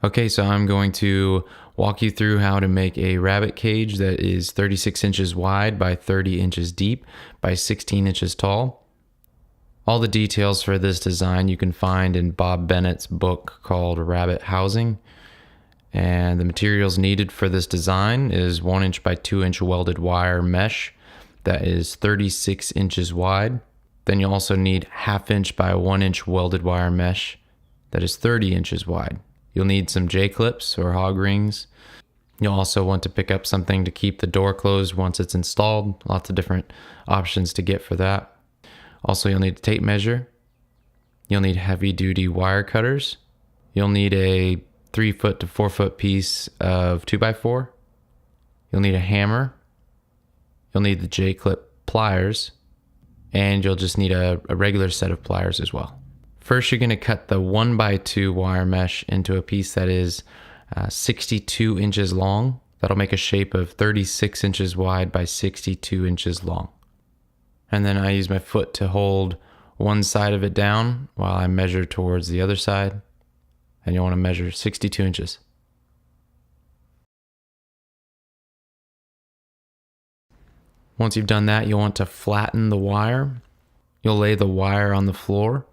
Okay, so I'm going to walk you through how to make a rabbit cage that is 36 inches wide by 30 inches deep by 16 inches tall. All the details for this design you can find in Bob Bennett's book called Rabbit Housing. And the materials needed for this design is 1 inch by 2 inch welded wire mesh that is 36 inches wide. Then you'll also need 1/2 inch by 1 inch welded wire mesh that is 30 inches wide. You'll need some J-clips or hog rings. You'll also want to pick up something to keep the door closed once it's installed. Lots of different options to get for that. Also, you'll need a tape measure. You'll need heavy duty wire cutters. You'll need a 3 foot to 4 foot piece of 2x4. You'll need a hammer. You'll need the J-clip pliers, and you'll just need a regular set of pliers as well. First, you're going to cut the 1x2 wire mesh into a piece that is 62 inches long. That'll make a shape of 36 inches wide by 62 inches long. And then I use my foot to hold one side of it down while I measure towards the other side. And you'll want to measure 62 inches. Once you've done that, you'll want to flatten the wire. You'll lay the wire on the floor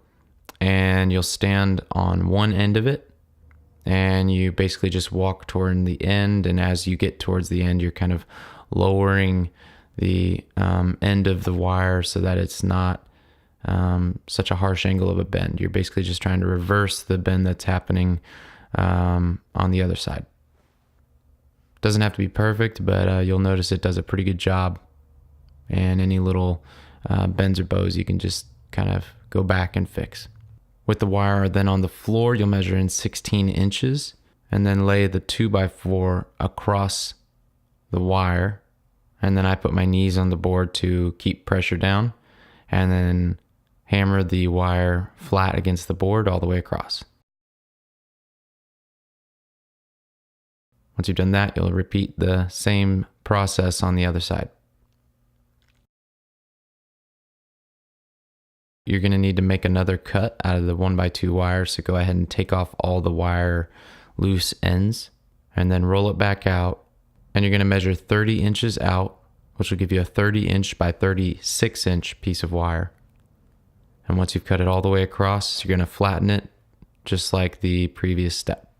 and you'll stand on one end of it. And you basically just walk toward the end. And as you get towards the end, you're kind of lowering the end of the wire so that it's not such a harsh angle of a bend. You're basically just trying to reverse the bend that's happening on the other side. Doesn't have to be perfect, but you'll notice it does a pretty good job. And any little bends or bows, you can just kind of go back and fix. With the wire then on the floor, you'll measure in 16 inches and then lay the 2x4 across the wire. And then I put my knees on the board to keep pressure down and then hammer the wire flat against the board all the way across. Once you've done that, you'll repeat the same process on the other side. You're going to need to make another cut out of the 1x2 wire, so go ahead and take off all the wire loose ends and then roll it back out. And you're going to measure 30 inches out, which will give you a 30 inch by 36 inch piece of wire. And once you've cut it all the way across, you're going to flatten it just like the previous step.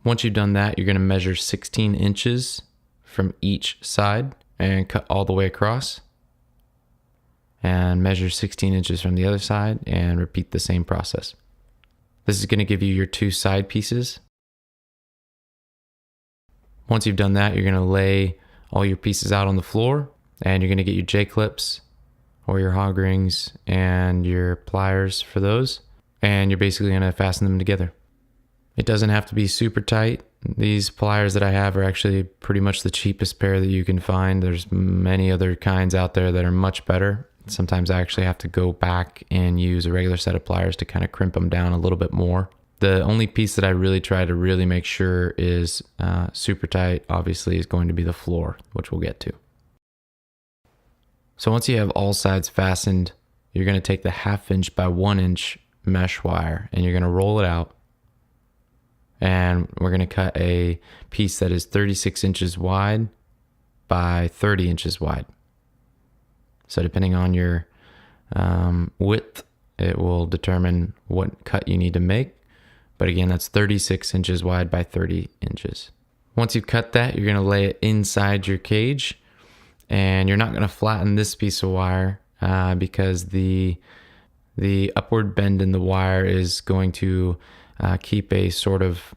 Once you've done that, you're going to measure 16 inches from each side and cut all the way across. And measure 16 inches from the other side and repeat the same process. This is going to give you your 2 side pieces. Once you've done that, you're going to lay all your pieces out on the floor and you're going to get your J-clips or your hog rings and your pliers for those. And you're basically going to fasten them together. It doesn't have to be super tight. These pliers that I have are actually pretty much the cheapest pair that you can find. There's many other kinds out there that are much better. Sometimes I actually have to go back and use a regular set of pliers to kind of crimp them down a little bit more. The only piece that I really try to really make sure is super tight, obviously, is going to be the floor, which we'll get to. So once you have all sides fastened, you're going to take the 1/2 inch by 1 inch mesh wire and you're going to roll it out. And we're going to cut a piece that is 36 inches wide by 30 inches wide. So depending on your width, it will determine what cut you need to make. But again, that's 36 inches wide by 30 inches. Once you've cut that, you're going to lay it inside your cage. And you're not going to flatten this piece of wire because the upward bend in the wire is going to keep a sort of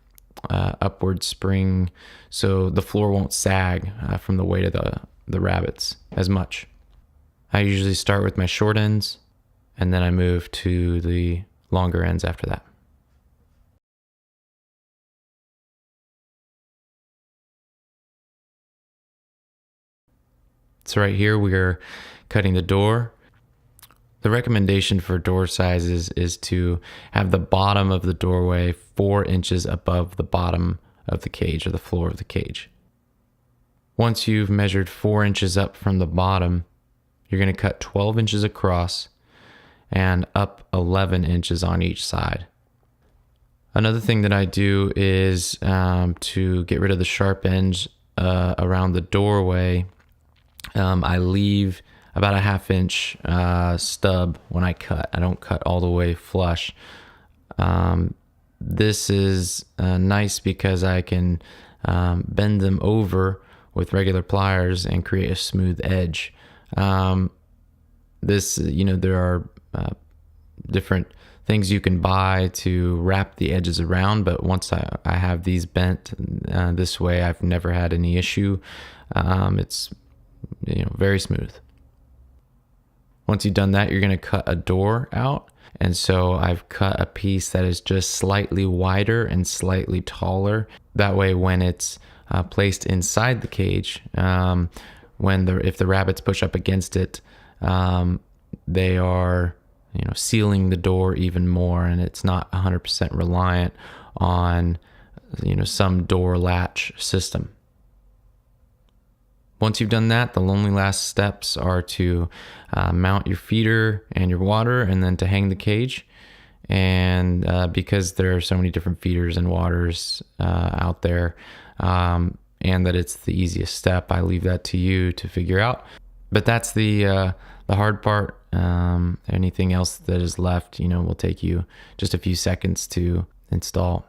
upward spring. So the floor won't sag from the weight of the rabbits as much. I usually start with my short ends, and then I move to the longer ends after that. So right here, we are cutting the door. The recommendation for door sizes is to have the bottom of the doorway 4 inches above the bottom of the cage or the floor of the cage. Once you've measured 4 inches up from the bottom, you're going to cut 12 inches across and up 11 inches on each side. Another thing that I do is to get rid of the sharp ends around the doorway. I leave about a 1/2 inch stub when I cut. I don't cut all the way flush. This is nice because I can bend them over with regular pliers and create a smooth edge. There are different things you can buy to wrap the edges around, but once I have these bent this way, I've never had any issue. It's very smooth. Once you've done that, you're going to cut a door out. And so I've cut a piece that is just slightly wider and slightly taller. That way, when it's placed inside the cage, if the rabbits push up against it, they are sealing the door even more, and it's not 100% reliant on some door latch system. Once you've done that, the only last steps are to mount your feeder and your water, and then to hang the cage. And because there are so many different feeders and waters out there, and that it's the easiest step, I leave that to you to figure out. But that's the hard part. Anything else that is left, will take you just a few seconds to install.